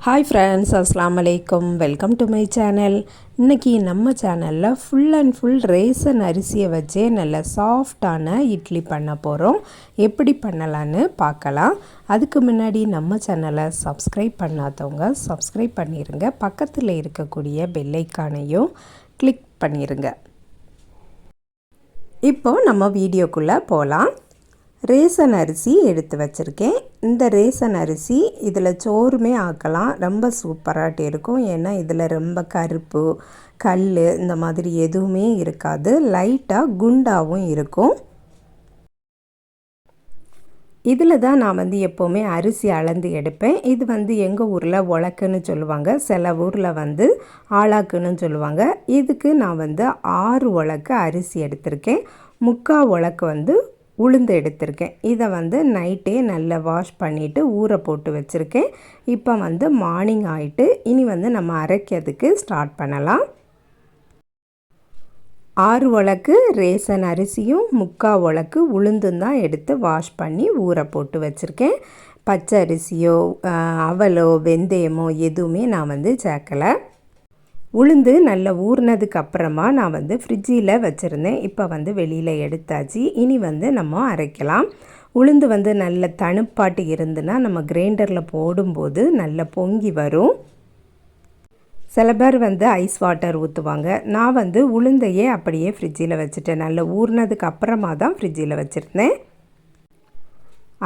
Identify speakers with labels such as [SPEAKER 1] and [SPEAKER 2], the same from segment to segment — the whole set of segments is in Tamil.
[SPEAKER 1] ஹாய் ஃப்ரெண்ட்ஸ், அஸ்ஸலாமு அலைக்கும். Welcome to my channel. இன்றைக்கி நம்ம சேனலில் ஃபுல் அண்ட் ஃபுல் ரேசன் அரிசியை வச்சே நல்ல சாஃப்டான இட்லி பண்ண போகிறோம். எப்படி பண்ணலான்னு பார்க்கலாம். அதுக்கு முன்னாடி நம்ம சேனலை சப்ஸ்கிரைப் பண்ணாதவங்க சப்ஸ்கிரைப் பண்ணிடுங்க. பக்கத்தில் இருக்கக்கூடிய பெல் ஐக்கானையும் கிளிக் பண்ணிடுங்க. இப்போது நம்ம வீடியோக்குள்ளே போகலாம். ரேசன் அரிசி எடுத்து வச்சுருக்கேன். இந்த ரேசன் அரிசி இதில் சோறுமே ஆக்கலாம், ரொம்ப சூப்பராக இருக்கும். ஏன்னா இதில் ரொம்ப கருப்பு கல் இந்த மாதிரி எதுவுமே இருக்காது, லைட்டாக குண்டாகவும் இருக்கும். இதில் தான் நான் எப்போவுமே அரிசி அளந்து எடுப்பேன். இது எங்கள் ஊரில் உலக்குன்னு சொல்லுவாங்க, சில ஊரில் ஆளாக்குன்னு சொல்லுவாங்க. இதுக்கு நான் 6 உலக்கு அரிசி எடுத்திருக்கேன். 3/4 உலக்கு உளுந்து எடுத்திருக்கேன். இதை நைட்டே நல்லா வாஷ் பண்ணிவிட்டு ஊற போட்டு வச்சுருக்கேன். இப்போ மார்னிங் ஆகிட்டு இனி நம்ம அரைக்கிறதுக்கு ஸ்டார்ட் பண்ணலாம். 6 உலக்கு ரேசன் அரிசியும் 3/4 உலக்கு உளுந்தும் தான் எடுத்து வாஷ் பண்ணி ஊற போட்டு வச்சுருக்கேன். பச்சை அரிசியோ அவலோ வெந்தயமோ எதுவுமே நான் சேர்க்கலை. உளுந்து நல்லா ஊறினதுக்கு அப்புறமா நான் ஃப்ரிட்ஜில் வச்சுருந்தேன். இப்போ வெளியில் எடுத்தாச்சு. இனி நம்ம அரைக்கலாம். உளுந்து நல்ல தணுப்பாட்டு இருந்துன்னா நம்ம கிரைண்டரில் போடும்போது நல்ல பொங்கி வரும். சில பேர் ஐஸ் வாட்டர் ஊற்றுவாங்க. நான் உளுந்தையே அப்படியே ஃப்ரிட்ஜில் வச்சுட்டேன். நல்லா ஊறினதுக்கு அப்புறமா தான் ஃப்ரிட்ஜில் வச்சுருந்தேன்.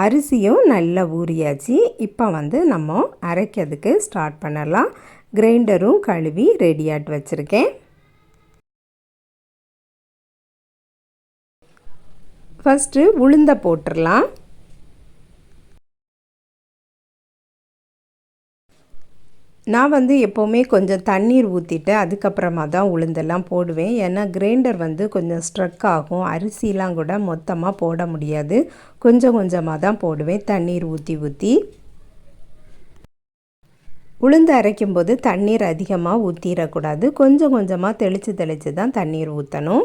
[SPEAKER 1] அரிசியும் நல்லா ஊறியாச்சு. இப்போ நம்ம அரைக்கிறதுக்கு ஸ்டார்ட் பண்ணலாம். கிரைண்டரும் கழுவி ரெடியாட்டு வச்சுருக்கேன். ஃபஸ்ட்டு உளுந்தை போட்டுடலாம். நான் எப்போவுமே கொஞ்சம் தண்ணீர் ஊற்றிட்டு அதுக்கப்புறமா தான் உளுந்தெல்லாம் போடுவேன். ஏன்னா கிரைண்டர் கொஞ்சம் ஸ்ட்ரக் ஆகும். அரிசிலாம் கூட மொத்தமாக போட முடியாது, கொஞ்சம் கொஞ்சமாக தான் போடுவேன் தண்ணீர் ஊற்றி ஊற்றி. உளுந்து அரைக்கும்போது தண்ணீர் அதிகமாக ஊற்றிடக்கூடாது, கொஞ்சம் கொஞ்சமாக தெளித்து தெளித்து தான் தண்ணீர் ஊற்றணும்.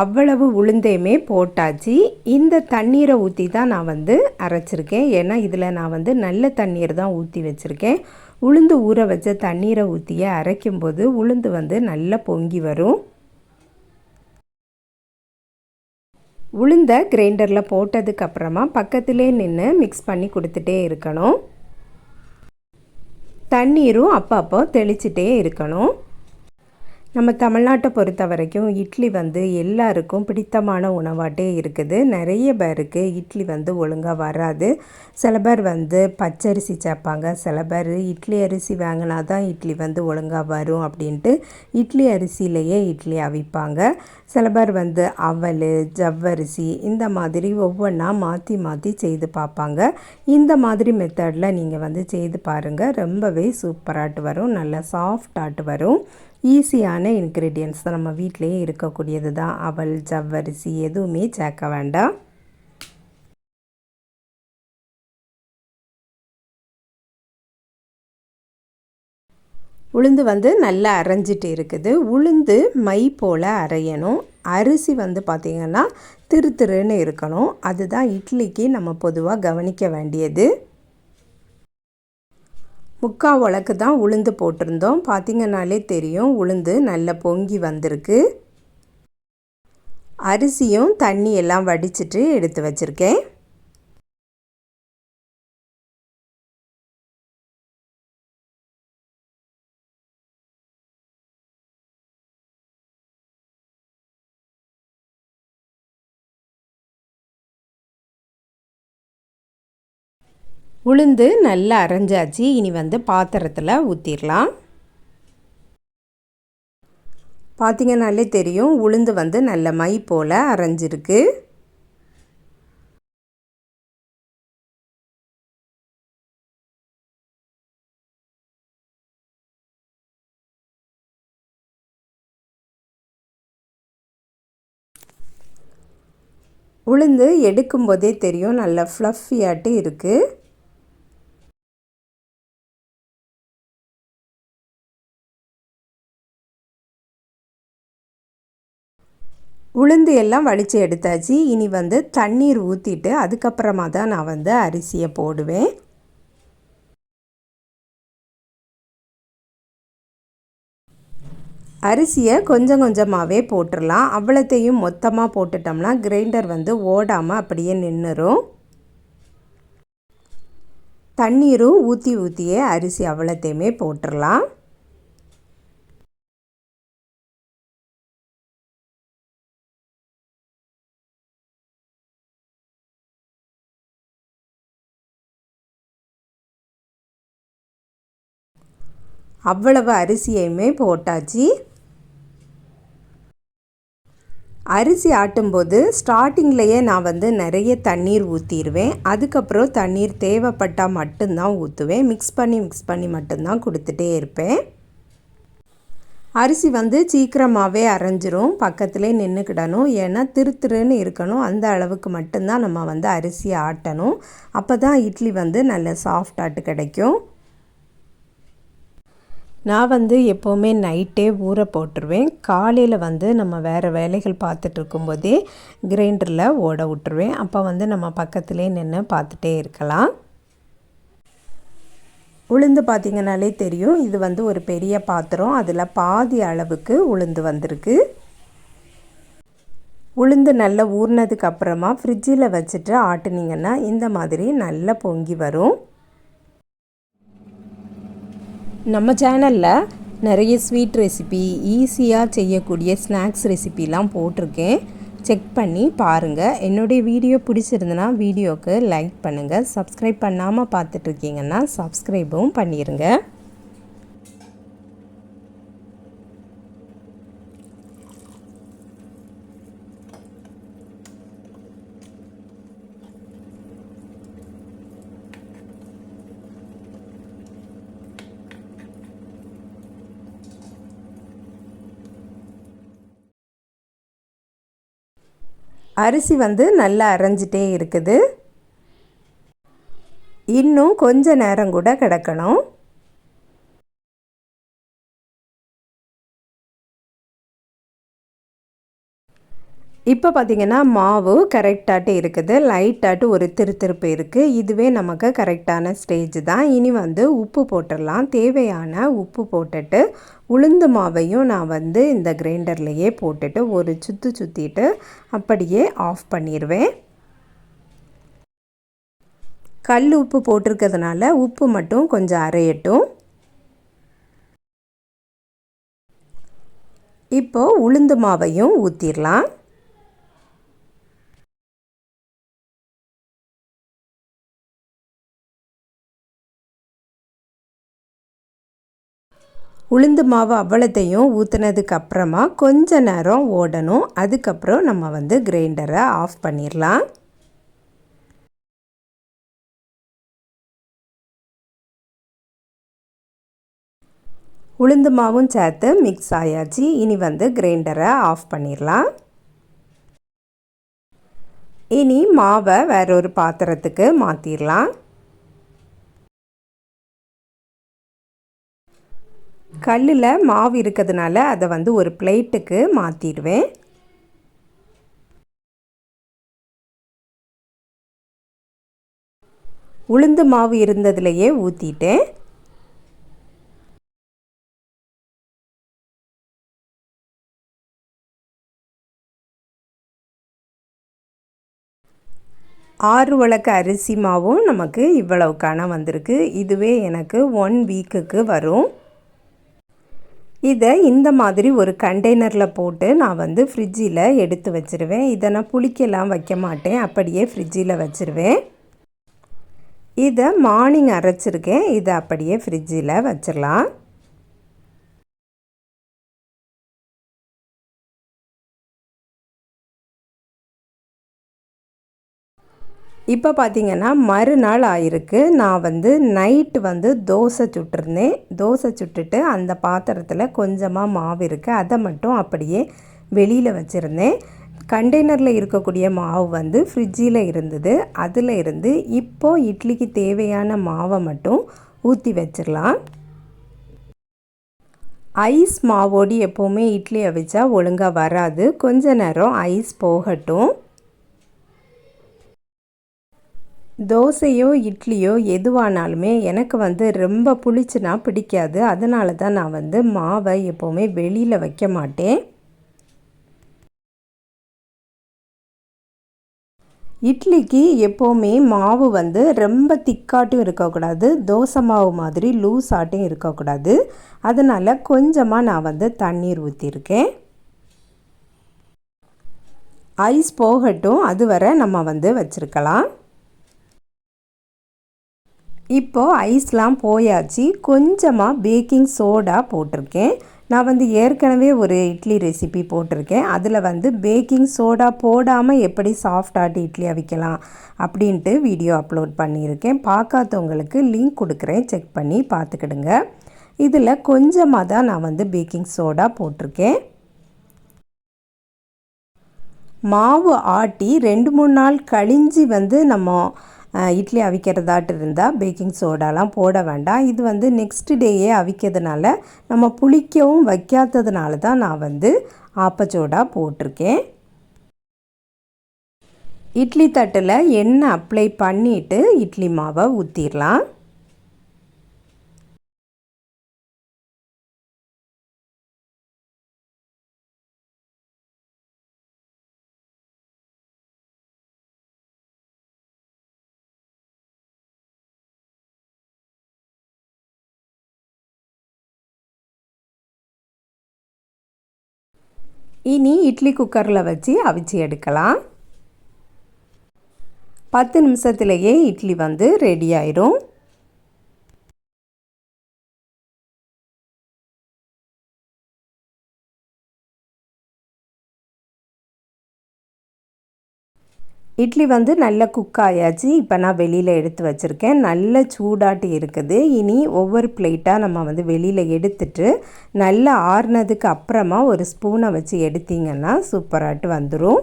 [SPEAKER 1] அவ்வளவு உளுந்தையுமே போட்டாச்சு. இந்த தண்ணீரை ஊற்றி தான் நான் அரைச்சிருக்கேன். ஏன்னா இதில் நான் நல்ல தண்ணீர் தான் ஊற்றி வச்சுருக்கேன். உளுந்து ஊற வச்ச தண்ணீரை ஊற்றியே அரைக்கும்போது உளுந்து நல்லா பொங்கி வரும். உளுந்தை கிரைண்டரில் போட்டதுக்கப்புறமா பக்கத்திலே நின்று மிக்ஸ் பண்ணி கொடுத்துட்டே இருக்கணும். தண்ணீரும் அப்பப்போ தெளிச்சிட்டே இருக்கணும். நம்ம தமிழ்நாட்டை பொறுத்த வரைக்கும் இட்லி எல்லாருக்கும் பிடித்தமான உணவாட்டே இருக்குது. நிறைய பேருக்கு இட்லி ஒழுங்காக வராது. சில பேர் பச்சரிசி சேர்ப்பாங்க, சில பேர் இட்லி அரிசி வாங்கினா தான் இட்லி ஒழுங்காக வரும் அப்படின்ட்டு இட்லி அரிசியிலையே இட்லி அவிப்பாங்க. சில பேர் அவல் ஜவ்வரிசி இந்த மாதிரி ஒவ்வொன்றா மாற்றி மாற்றி செய்து பார்ப்பாங்க. இந்த மாதிரி மெத்தடில் நீங்கள் செய்து பாருங்கள், ரொம்பவே சூப்பராட்டு வரும், நல்லா சாஃப்டாட்டு வரும். ஈஸியான இன்க்ரீடியன்ட்ஸ் தான், நம்ம வீட்டிலையே இருக்கக்கூடியது தான். அவல் ஜவ்வரிசி எதுவுமே சேர்க்க வேண்டாம். உளுந்து நல்லா அரைஞ்சிட்டு இருக்குது. உளுந்து மை போல் அரையணும். அரிசி பார்த்திங்கன்னா திரு திருன்னு இருக்கணும். அதுதான் இட்லிக்கு நம்ம பொதுவாக கவனிக்க வேண்டியது. 3/4 உலக்கு தான் உளுந்து போட்டிருந்தோம். பார்த்திங்கனாலே தெரியும், உளுந்து நல்ல பொங்கி வந்திருக்கு. அரிசியும் தண்ணி எல்லாம் வடிச்சிட்டு எடுத்து வச்சுருக்கேன். உளுந்து நல்லா அரைஞ்சாச்சு. இனி பாத்திரத்தில் ஊற்றிடலாம். பார்த்திங்கனாலே தெரியும், உளுந்து நல்ல மை போல் அரைஞ்சிருக்கு. உளுந்து எடுக்கும்போதே தெரியும், நல்ல ஃப்ளஃபியாட்டு இருக்குது. உளுந்து எல்லாம் வலித்து எடுத்தாச்சு. இனி வந்து தண்ணீர் ஊற்றிட்டு அதுக்கப்புறமா தான் நான் வந்து அரிசியை போடுவேன். அரிசியை கொஞ்சம் கொஞ்சமாகவே போட்டுடலாம். அவ்வளோத்தையும் மொத்தமாக போட்டுட்டோம்னா கிரைண்டர் வந்து ஓடாமல் அப்படியே நின்றுடும். தண்ணீரும் ஊற்றியே அரிசி அவ்வளோத்தையுமே போட்டுடலாம். அவ்வளவு அரிசியையுமே போட்டாச்சு. அரிசி ஆட்டும்போது ஸ்டார்டிங்லேயே நான் வந்து நிறைய தண்ணீர் ஊற்றிடுவேன். அதுக்கப்புறம் தண்ணீர் தேவைப்பட்டால் மட்டும்தான் ஊற்றுவேன். மிக்ஸ் பண்ணி மட்டும்தான் கொடுத்துட்டே இருப்பேன். அரிசி வந்து சீக்கிரமாகவே அரைஞ்சிரும். பக்கத்துலேயே நின்றுக்கிடணும். ஏன்னா திருன்னு இருக்கணும். அந்த அளவுக்கு மட்டும்தான் நம்ம வந்து அரிசியை ஆட்டணும். அப்போ தான் இட்லி வந்து நல்ல சாஃப்டாட்டு கிடைக்கும். நான் வந்து எப்போவுமே நைட்டே ஊற போட்டுருவேன். காலையில் வந்து நம்ம வேறு வேலைகள் பார்த்துட்டு இருக்கும்போதே கிரைண்டரில் ஓட விட்டுருவேன். அப்போ வந்து நம்ம பக்கத்துலேயே நின்று பார்த்துட்டே இருக்கலாம். உளுந்து பார்த்திங்கனாலே தெரியும். இது வந்து ஒரு பெரிய பாத்திரம். அதில் பாதி அளவுக்கு உளுந்து வந்திருக்கு. உளுந்து நல்லா ஊறினதுக்கு அப்புறமா ஃப்ரிட்ஜில் வச்சுட்டு ஆட்டுனீங்கன்னா இந்த மாதிரி நல்லா பொங்கி வரும். நம்ம சேனலில் நிறைய ஸ்வீட் ரெசிபி, ஈஸியாக செய்யக்கூடிய ஸ்நாக்ஸ் ரெசிபிலாம் போட்டிருக்கேன். செக் பண்ணி பாருங்கள். என்னுடைய வீடியோ பிடிச்சிருந்துன்னா வீடியோவுக்கு லைக் பண்ணுங்கள். சப்ஸ்கிரைப் பண்ணாமல் பார்த்துட்ருக்கீங்கன்னா சப்ஸ்கிரைபும் பண்ணிடுங்க. அரிசி வந்து நல்லா அரைஞ்சிட்டே இருக்குது. இன்னும் கொஞ்ச நேரம் கூட கிடக்கணும். இப்போ பார்த்திங்கன்னா மாவு கரெக்டாட்டு இருக்குது. லைட்டாட்டு ஒரு திருப்பு இருக்குது. இதுவே நமக்கு கரெக்டான ஸ்டேஜ் தான். இனி வந்து உப்பு போட்டுடலாம். தேவையான உப்பு போட்டுட்டு உளுந்து மாவையும் நான் வந்து இந்த கிரைண்டர்லேயே போட்டுட்டு ஒரு சுற்றிட்டு அப்படியே ஆஃப் பண்ணிடுவேன். கல் உப்பு போட்டிருக்கிறதுனால உப்பு மட்டும் கொஞ்சம் அரையட்டும். இப்போது உளுந்து மாவையும் ஊற்றிடலாம். உளுந்து மாவு அவ்வளோத்தையும் ஊற்றுனதுக்கு அப்புறமா கொஞ்ச நேரம் ஓடணும். அதுக்கப்புறம் நம்ம வந்து கிரைண்டரை ஆஃப் பண்ணிடலாம். உளுந்து மாவும் சேர்த்து மிக்ஸ் ஆயாச்சு. இனி வந்து கிரைண்டரை ஆஃப் பண்ணிடலாம். இனி மாவை வேறொரு பாத்திரத்துக்கு மாற்றிடலாம். கல்லில் மாவு இருக்கிறதுனால அதை வந்து ஒரு பிளேட்டுக்கு மாற்றிடுவேன். உளுந்து மாவு இருந்ததுலையே ஊற்றிட்டேன். ஆறு உலக்கு அரிசி மாவும் நமக்கு இவ்வளவுக்கான வந்திருக்கு. இதுவே எனக்கு 1 வீக்குக்கு வரும். இதை இந்த மாதிரி ஒரு கண்டெய்னரில் போட்டு நான் வந்து ஃப்ரிட்ஜில் எடுத்து வச்சுருவேன். இதை நான் புளிக்கலாம் வைக்க மாட்டேன். அப்படியே ஃப்ரிட்ஜில் வச்சுருவேன். இதை மார்னிங் அரைச்சிருக்கேன். இதை அப்படியே ஃப்ரிட்ஜில் வச்சிடலாம். இப்போ பார்த்திங்கன்னா மறுநாள் ஆயிருக்கு. நான் வந்து நைட்டு வந்து தோசை சுட்டிருந்தேன். தோசை சுட்டுட்டு அந்த பாத்திரத்தில் கொஞ்சமாக மாவு இருக்குது. அதை மட்டும் அப்படியே வெளியில் வச்சுருந்தேன். கண்டெய்னரில் இருக்கக்கூடிய மாவு வந்து ஃப்ரிட்ஜில் இருந்தது. அதில் இருந்து இப்போது இட்லிக்கு தேவையான மாவை மட்டும் ஊற்றி வச்சிடலாம். ஐஸ் மாவோடு எப்போவுமே இட்லி அவிச்சா ஒழுங்காக வராது. கொஞ்ச நேரம் ஐஸ் போகட்டும். தோசையோ இட்லியோ எதுவானாலுமே எனக்கு வந்து ரொம்ப புளிச்சுனா பிடிக்காது. அதனால தான் நான் வந்து மாவை எப்போவுமே வெளியில் வைக்க மாட்டேன். இட்லிக்கு எப்போவுமே மாவு வந்து ரொம்ப திக்காட்டும் இருக்கக்கூடாது, தோசை மாவு மாதிரி லூஸ் ஆட்டும் இருக்கக்கூடாது. அதனால் கொஞ்சமாக நான் வந்து தண்ணீர் ஊற்றிருக்கேன். ஐஸ் போகட்டும், அதுவரை நம்ம வந்து வச்சுருக்கலாம். இப்போது ஐஸ்லாம் போயாச்சு. கொஞ்சமாக பேக்கிங் சோடா போட்டிருக்கேன். நான் வந்து ஏற்கனவே ஒரு இட்லி ரெசிபி போட்டிருக்கேன். அதில் வந்து பேக்கிங் சோடா போடாமல் எப்படி சாஃப்டாக இட்லி அவிக்கலாம் அப்படின்ட்டு வீடியோ அப்லோட் பண்ணியிருக்கேன். பார்க்காதவங்களுக்கு லிங்க் கொடுக்குறேன், செக் பண்ணி பார்த்துக்கிடுங்க. இதில் கொஞ்சமாக தான் நான் வந்து பேக்கிங் சோடா போட்டிருக்கேன். மாவு ஆட்டி 2-3 நாள் கழிஞ்சு வந்து நம்ம இட்லி அவிக்கிறதாட்டு இருந்தால் பேக்கிங் சோடாலாம் போட வேண்டாம். இது வந்து நெக்ஸ்ட் டேயே அவிக்கிறதுனால நம்ம புளிக்கவும் வைக்காததுனால தான் நான் வந்து ஆப்பச்சோடா போட்டிருக்கேன். இட்லி தட்டில் எண்ணெய் அப்ளை பண்ணிவிட்டு இட்லி மாவை ஊற்றிடலாம். இனி இட்லி குக்கரில் வச்சு அவிச்சு எடுக்கலாம். 10 நிமிஷத்துலேயே இட்லி வந்து ரெடி ஆயிடும். இட்லி வந்து நல்லா குக் ஆயாச்சு. இப்போ நான் வெளியில் எடுத்து வச்சுருக்கேன். நல்ல சூடாட்டி இருக்குது. இனி ஒவ்வொரு பிளேட்டாக நம்ம வந்து வெளியில் எடுத்துட்டு நல்லா ஆறுனதுக்கு அப்புறமா ஒரு ஸ்பூனை வச்சு எடுத்திங்கன்னா சூப்பராட்டு வந்துடும்.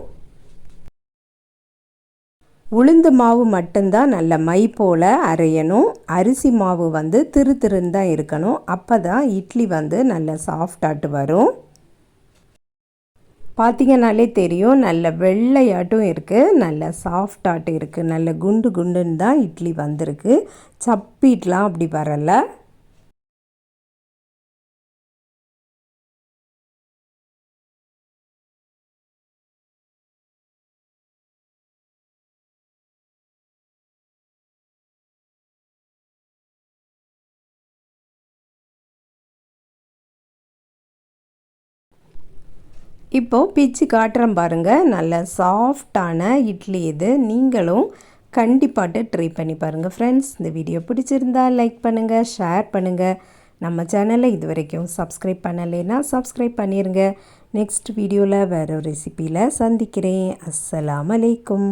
[SPEAKER 1] உளுந்து மாவு மட்டும்தான் நல்ல மை போல் அரையணும். அரிசி மாவு வந்து திரு திருன்னு தான் இருக்கணும். அப்போ தான் இட்லி வந்து நல்ல சாஃப்டாட்டு வரும். பார்த்திங்கனாலே தெரியும், நல்ல வெள்ளையாட்டும் இருக்குது, நல்ல சாஃப்டாட்டும் இருக்குது, நல்ல குண்டு குண்டுன்னு தான் இட்லி வந்திருக்கு. சப்பீட்லாம் அப்படி வரலை. இப்போது பிச்சு காட்டுறேன் பாருங்கள். நல்ல சாஃப்டான இட்லி இது. நீங்களும் கண்டிப்பாக ட்ரை பண்ணி பாருங்கள் ஃப்ரெண்ட்ஸ். இந்த வீடியோ பிடிச்சிருந்தா லைக் பண்ணுங்கள், ஷேர் பண்ணுங்கள். நம்ம சேனலை இது வரைக்கும் சப்ஸ்கிரைப் பண்ணலைன்னா சப்ஸ்கிரைப் பண்ணிடுங்க. நெக்ஸ்ட் வீடியோவில் வேறு ஒரு ரெசிப்பியில் சந்திக்கிறேன். அஸ்ஸலாமு அலைக்கும்.